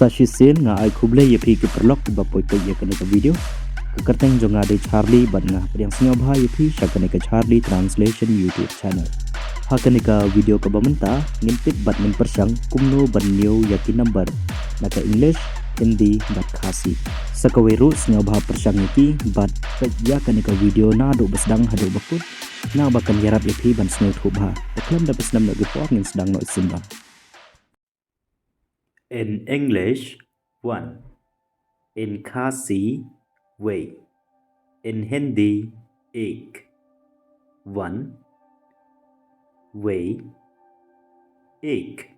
Sashisin nga ay kuble yepi ke perlok ba poi ke ye kana video kekerteng jonga de Charlie ban nga priang singa bha yepi shakane ke Charlie translation YouTube channel hakane ka video ka bamenta ngintip bat min persang kumno ban ñiew yakin number naka English Hindi bat Khasi sakaweru singa bha persang yaki bat yakane ka video na do basdang hado bakut na bakan yarap yepi ban singa thu bha taklam da basnam na gepor ngin sedang no simbang. In English, 1. In Khasi, way. In Hindi, ek. 1. Way, ek.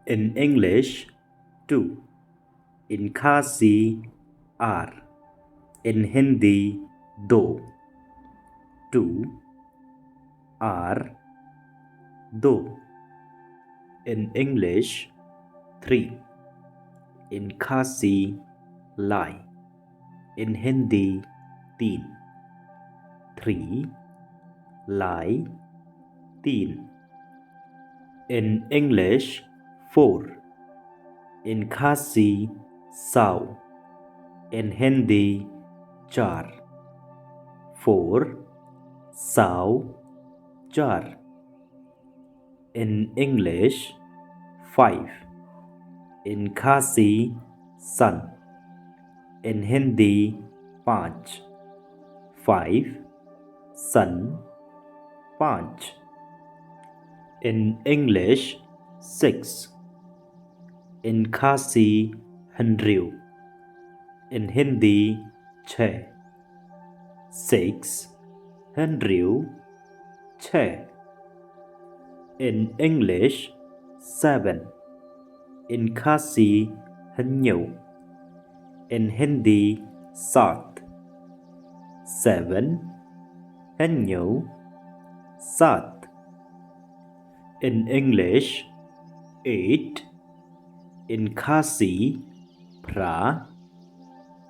In English, 2. In Khasi, ar. In Hindi, do. 2. Ar, do. In English, 3. In Khasi, lie. In Hindi, 3. 3. Lie, 3. In English, 4. In Khasi, saw. In Hindi, 4. 4. Saw, 4. In English, 5. In Khasi, sun. In Hindi, 5. 5. Sun, 5. In English, 6. In Khasi, handriu. In Hindi, 6. 6. Handriu, 6. In English, 7. In Khasi, ñiew. In Hindi, 7. 7. ñiew, 7. In English, 8. In Khasi, pra.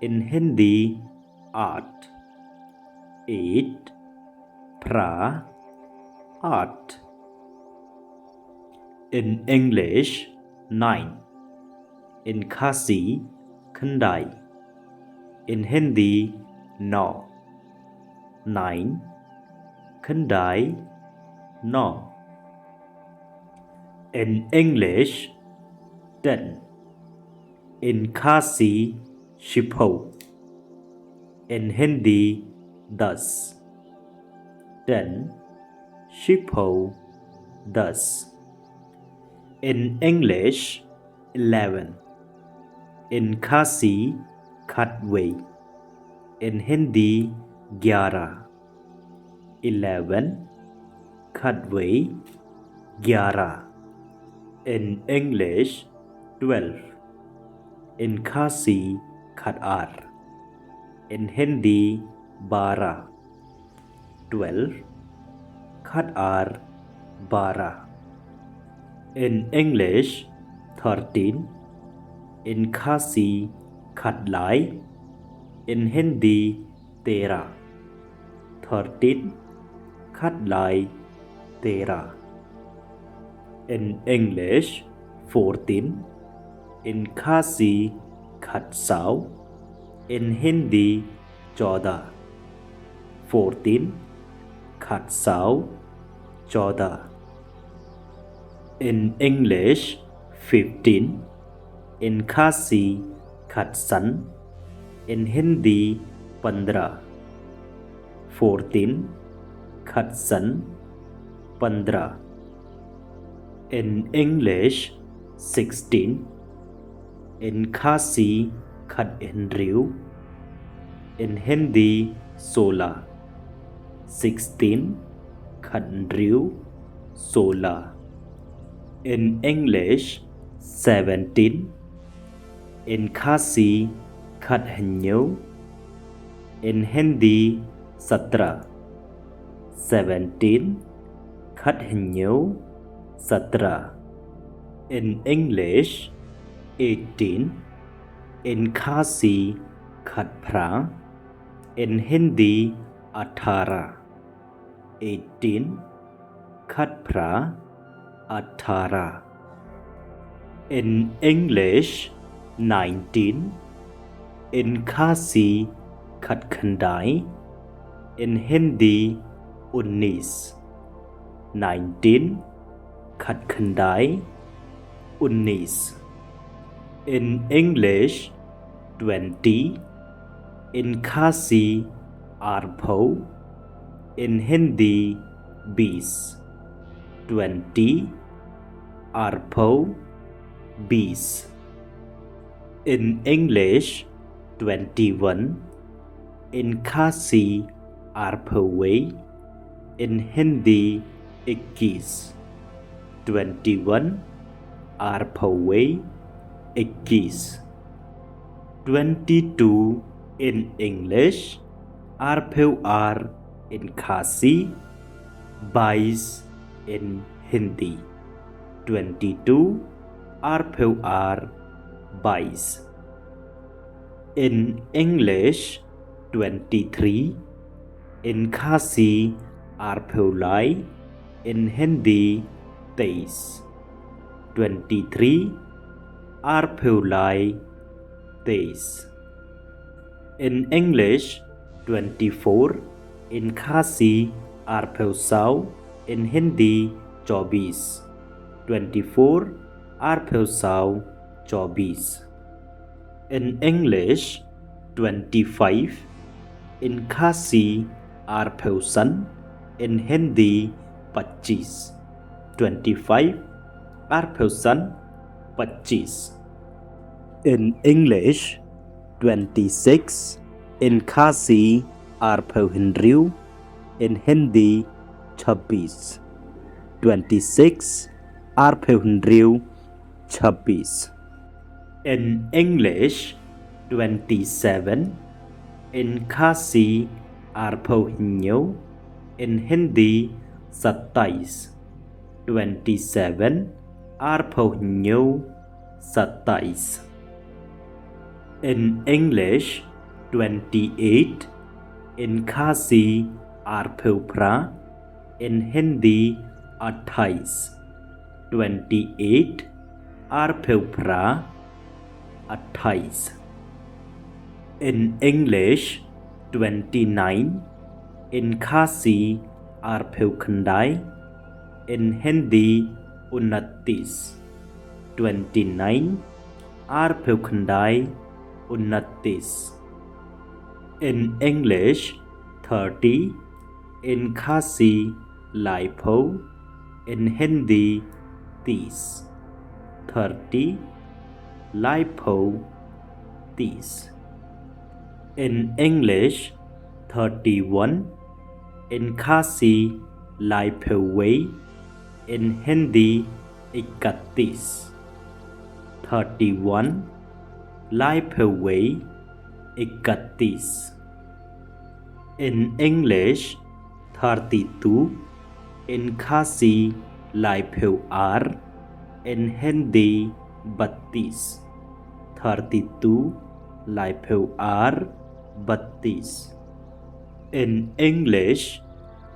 In Hindi, 8. 8. Pra, 8. In English, 9. In Khasi, khandai. In Hindi, 9. 9. Khandai, 9. In English, 10. In Khasi, shipho. In Hindi, 10. 10. Shipho, 10. In English, 11. In Khasi, khatway. In Hindi, 11. 11. Khatway, 11. In English, 12. In Khasi, khatar. In Hindi, 12. 12. Khatar, 12. In English, 13. In Khasi, khatlai. In Hindi, 13. 13. Khatlai, 13. In English, 14. In Khasi, khatsau. In Hindi, 14. 14. Khatsau, 14. In English, 15. In Khasi, khatsan. In Hindi, 15. 14. Khatsan, 15. In English, 16. In Khasi, khatendriu. In Hindi, 16. 16. Khatendriu, 16. In English, 17. In Khasi, khatñiew. In Hindi, 17. 17. Khatñiew, 17. In English, 18. In Khasi, khatpra. In Hindi, 18. 18. Khatpra, 18. In English, 19. In Khasi, Khatkhandai. In Hindi, 19. 19. Khatkhandai, 19. In English, 20. In Khasi, Arpho. In Hindi, 20. 20. Arpho, 20. In English, 21. In Khasi, Arphaway. In Hindi, 21. 21. Arphaway, 21. 22. In English, Arphawar. In Khasi, 22. In Hindi, 22. Arphawar, 22. In English, 23. In Khasi, Arphawlai. In Hindi, 23. 23. Arphawlai, 23. In English, 24. In Khasi, Arphawsau. In Hindi, 24. 24. Arphawsau, 24. In English, 25. In Khasi, Arphawsan. In Hindi, 25. 25. Arphawsan, 25. In English, 26. In Khasi, Arphawhinriu. In Hindi, 26. 26. Arphawhinriu, 26. In English, 27. In Khasi, Arphawhinyo. In Hindi, 27. 27. Arphawhinyo, 27. In English, 28. In Khasi, Arphawphra. In Hindi, 28. 28. Arphawphra, 28. In English, 29. In Khasi, Arphawkhandai. In Hindi, 29. 29. Arphawkhandai, 29. In English, 30. In Khasi, Laipho. In Hindi, 30. 30. Laipho, 30. In English, 31. In Khasi, Laipho. In Hindi, 31. 31. Laipho, 31. In English, 32. In Khasi, Laipho. In Hindi, 32. 32. Laipho, 32. In English,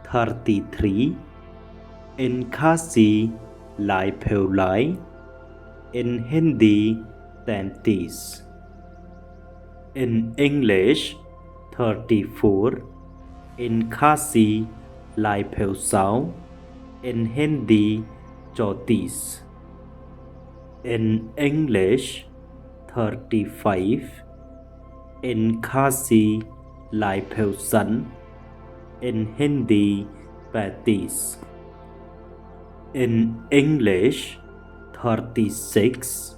33. In Khasi, Laipho. In Hindi, 33. In English, 34. In Khasi, Laipho. In Hindi, 34. In English, 35. In Khasi, Laiphosan. In Hindi, 35. In English, 36.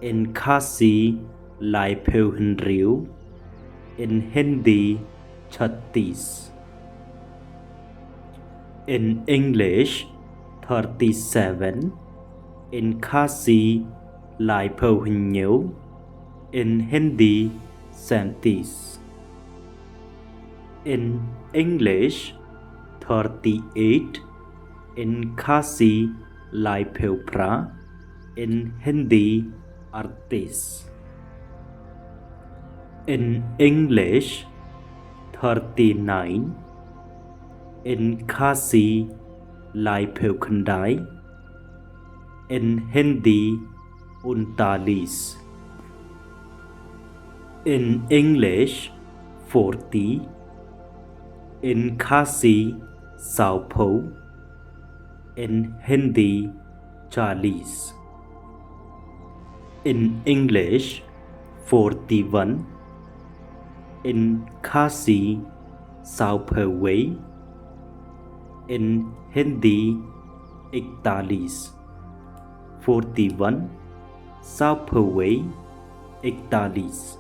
In Khasi, Laiphohinriu. In Hindi, 36. In English, 37. In Khasi, Laiphohinyo. In Hindi, 70. In English, 38. In Khasi, Laiphophra. In Hindi, 38. In English, 39. In Khasi, Laiphokkhandai. In Hindi, 39. In English 40. In Khasi Saupho. In Hindi 40. In English 41. In Khasi Saupho. In Hindi 41. 41 Saupho 41.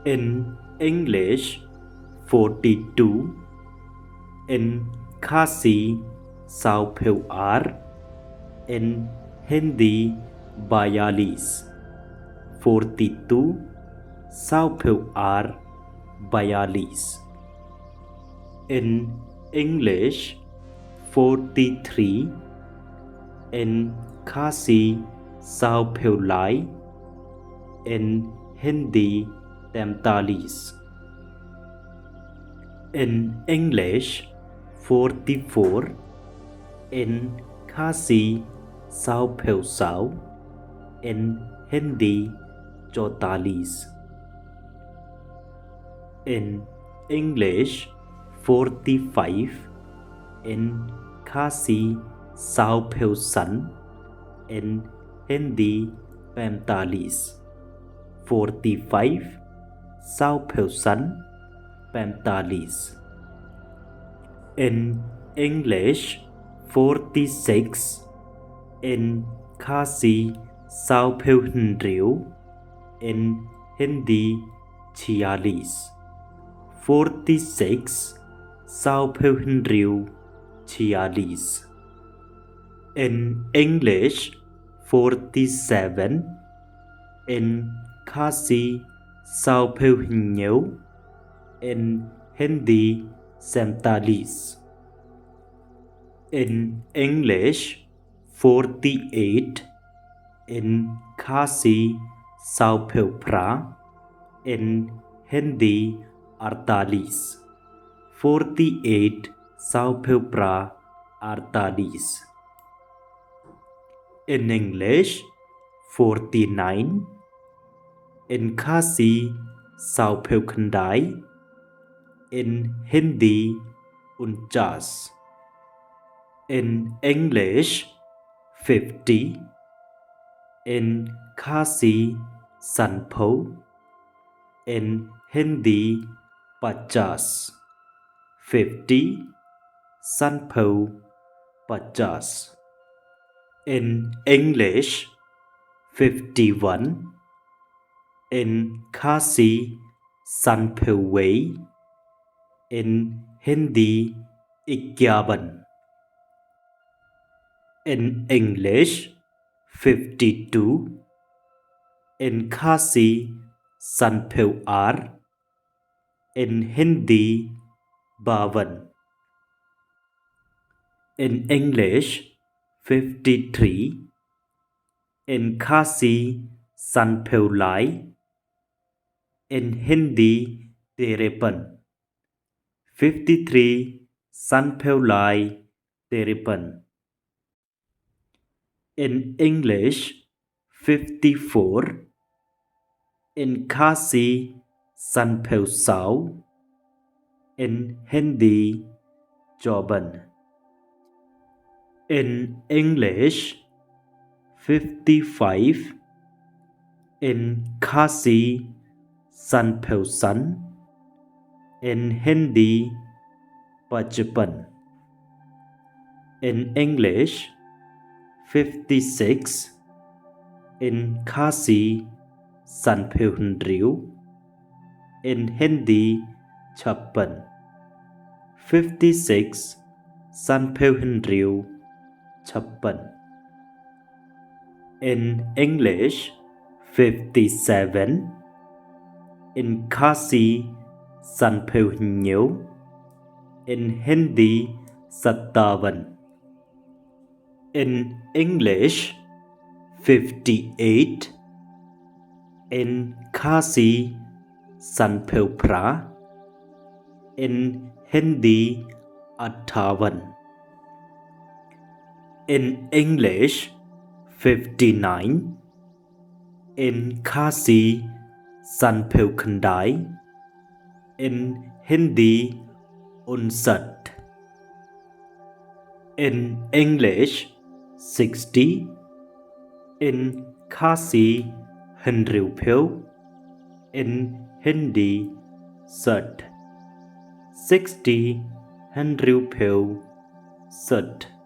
In English 42. In Khasi Saupho. In Hindi 42. 42 Saupho 42. In English 43. In Khasi Saupho. In Hindi 43. In English 44. In Khasi Saupho. In Hindi 44. In English 45. In Khasi Saupho. In Hindi 45. 45 Saupho 45. In English 46. In Khasi Saupho. In Hindi 46. 46 Saupho 46. In English 47. In Khasi Saupho. In Hindi 47. In English 48. In Khasi Saupho. In Hindi 48. 48 Saupho 48. In English 49. In Khasi Saupho. In Hindi 49. In English 50. In Khasi Sanpho. In Hindi 50. 50 Sanpho 50. In English 51. In Khasi Sanpho. In Hindi 51. In English 52. In Khasi Sanpho. In Hindi 52. In English 53. In Khasi Sanpho. In Hindi 53. 53 Sanpho 53. In English 54. In Khasi Sanpho. In Hindi 54. In English 55. In Khasi Sanpho. In Hindi 55. In English 56. In Khasi Sanpho. In Hindi 56. 56 Sanpho. 56. In English 57. In Khasi Sanpho. In Hindi 57. In English 58. In Khasi Sanpho. In Hindi 58. In English 59 in Khasi san pheu khandai in Hindi 59 in English 60 in Khasi Henriu pheu in Hindi 60 60 Henriu pheu 60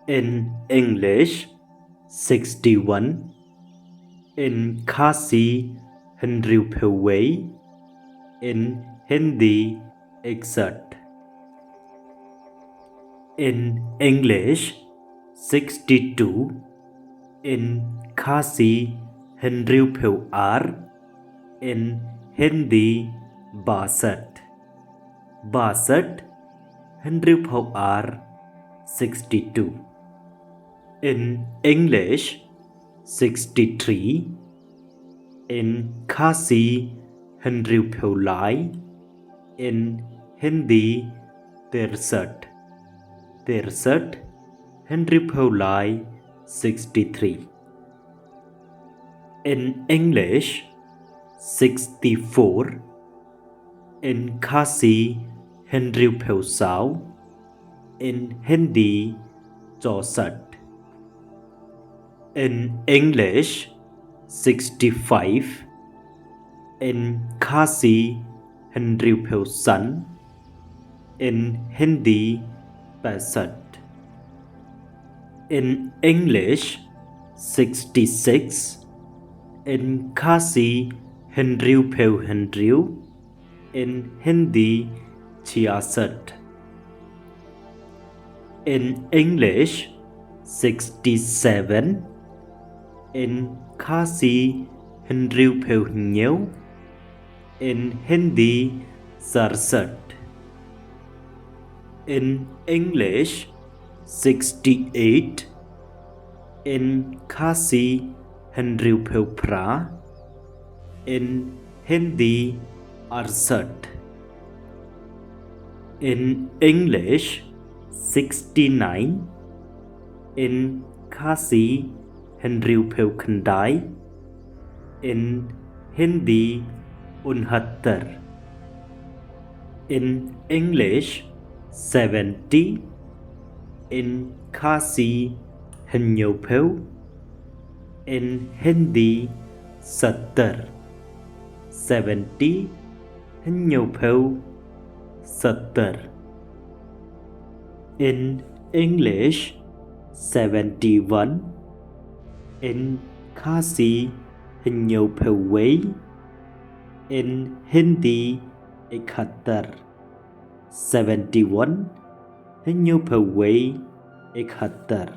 in English 61 in Khasi Henriu pheu wei in Hindi 61 in English 62 in Khasi Henriu pheu ar in Hindi 62 Henriu pheu ar 62 in English 63 in Khasi Henriu pheu lai in Hindi 63 Henriu pheu lai 63 in English 64 in Khasi Henriu pheu sáu in Hindi 64 in English 65 in Khasi Henriu pheu sắn in Hindi 65 in English 66 in Khasi Henriu pheu Henriu in Hindi 66 in English 67 in Khasi Henriu pheu ñiew in Hindi 67 in English 68 in Khasi Henriu pheu phra in Hindi 68 in English 69 in Khasi Henriu pheu khandai in Hindi 69 in English 70 in Khasi Henriu pheu in Hindi 70 70 Henriu pheu 70 in English 71 in Khasi Henriu pheu wei in Hindi 71 71 Henriu pheu wei 71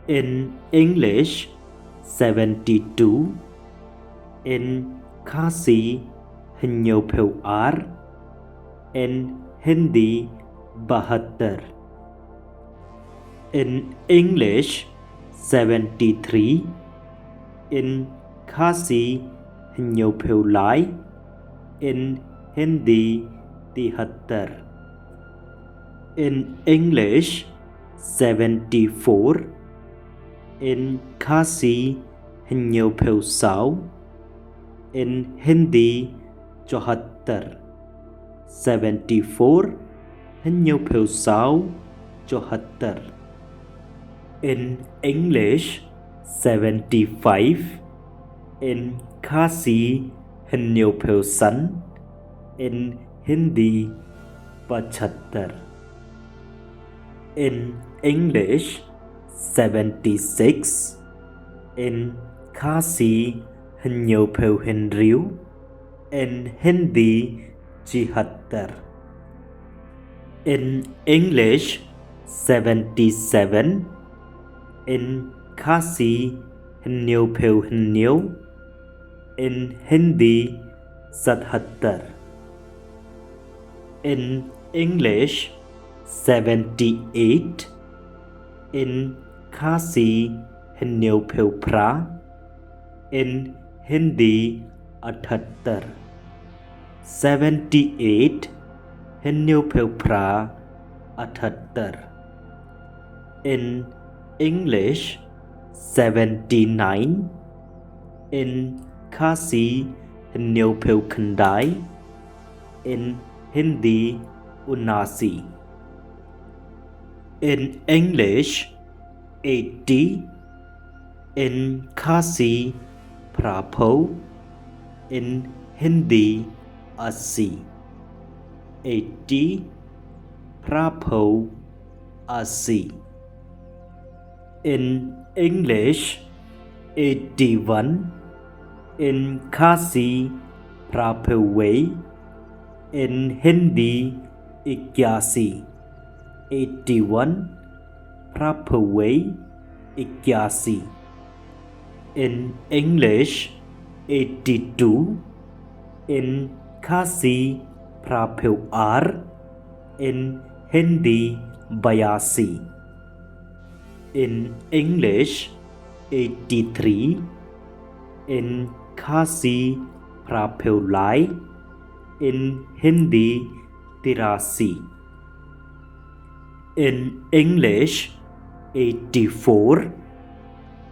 in English 72 in Khasi Henriu pheu ar in Hindi 72 in English 73 in Khasi Henriu pheu lai in Hindi 73 in English 74 in Khasi Henriu pheu sáu in Hindi 74 74 Henriu pheu sáu 74 in English 75 in Khasi Henriu pheu sắn in Hindi 75 in English 76 in Khasi Henriu pheu Henriu in Hindi 73 in English 77 in Khasi Henriu pheu Henriu in Hindi 77 in English 78 in Khasi Henriu pheu phra in Hindi 78 78 Henriu pheu phra 78 in English 79 in Khasi ñiew khandai in Hindi 79 in English 80 in Khasi Prapo in Hindi 80 80 Prapo 80 in English 81 in Khasi Prapo way in Hindi 81 81 Prapo way 81 in English 82 in Khasi Prapo R in Hindi 82 in English 83 in Khasi Prapo Lai in Hindi 83 in English 84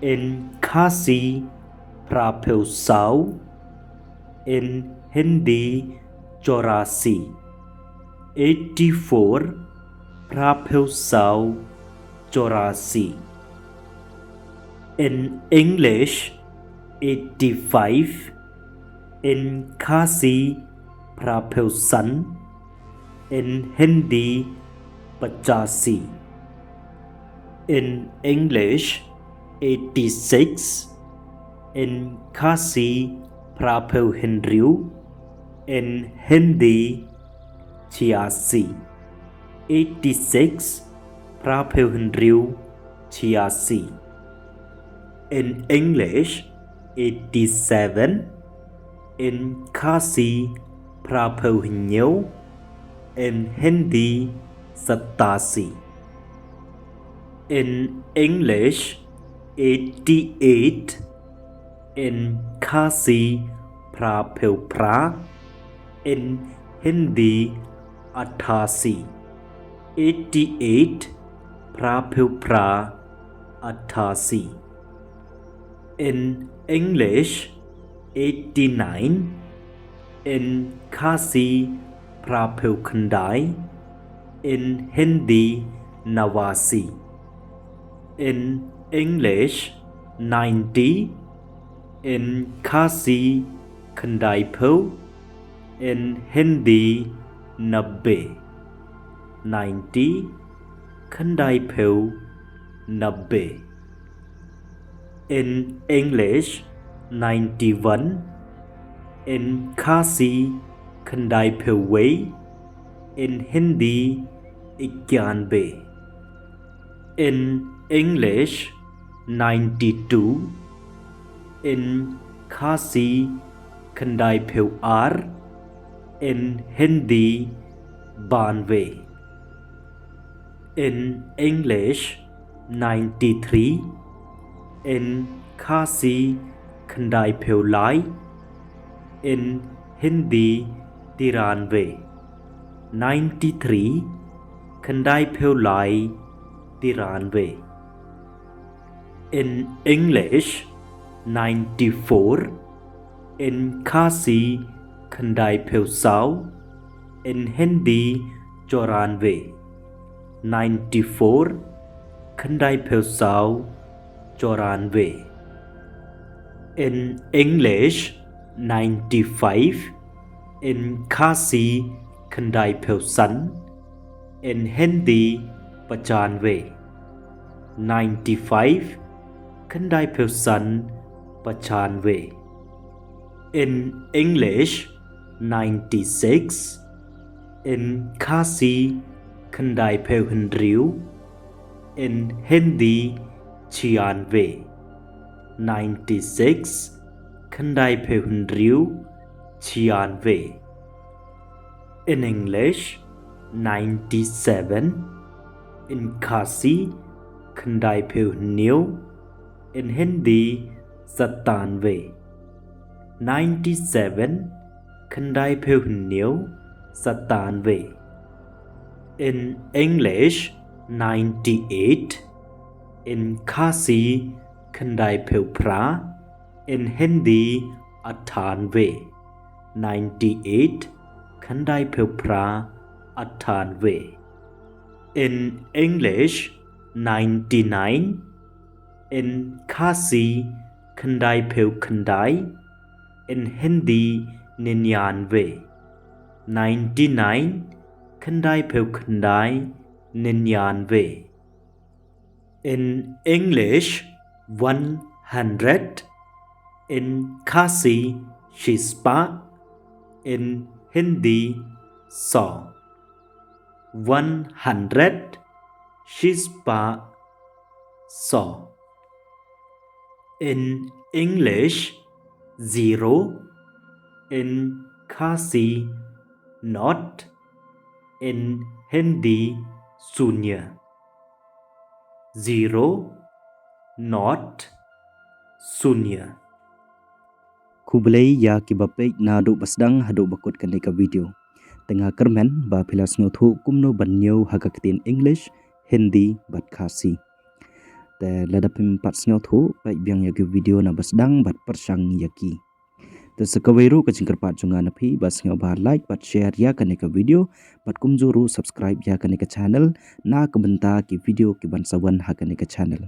in Khasi Prapo Sau in Hindi 84 84 Prapo Sau 84 in English 85 in Khasi Prapo Sun in Hindi 85 in English 86 in Khasi Prapo Hindu in Hindi 86 86 Prapo Hindu 86 in English 87 in Khasi Prapo ñiew in Hindi 87 in English 88 in Khasi Prapo pra in Hindi 88 88 Prapo pra 88 in English 89 in Khasi Prapo khandai in Hindi 89 in English 90 in Khasi khandai po in Hindi 90 90 khandai po 90 in English 91 in Khasi khandai po way in Hindi 91 in English 92 in Khasi khandai po R in Hindi 92 in English 93 in Khasi khandai po lai in Hindi 93 93 khandai po lai 93 in English 94 in Khasi khandai po sau in Hindi 94 94 khandai po sau 94 in English 95 in Khasi khandai po sun in Hindi 95 95 khandai po sun 95 in English 96 in Khasi khandai po Hindu in Hindi 96 96 khandai po Hindu 96 in English 97 in Khasi khandai po ñiew in Hindi 97 97 khandai po ñiew 97 in English 98 in Khasi khandai pheu phra, in Hindi athan ve. 98 khandai pheu phra athan ve. In English 99, in Khasi khandai pheu khandai, in Hindi ninyanve. 99 khandai pheu khandai ninyanve. In English 100, in Khasi shispa, in Hindi 100. 100 shispa 100. In English 0, in Khasi not, in Hindi sunya. 0 not sunya. Kublai ya ki bapek na do basdang hado bakut kanai ka video. Tengah kermen ba pilas ngothu kumno ban ñiew hakakitin English, Hindi bat Khasi. Te ladapim pat ngothu pa biang ya ki video na basdang bat persang yaki. Te sekaweru ka cingkerpat junga napi bas ngau ba like bat share ya kanai ka video bat kumjuru subscribe ya kanai ka channel na kebenta ki video ki bansawan hakanai ka channel.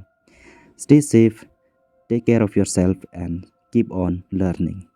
Stay safe, take care of yourself and keep on learning.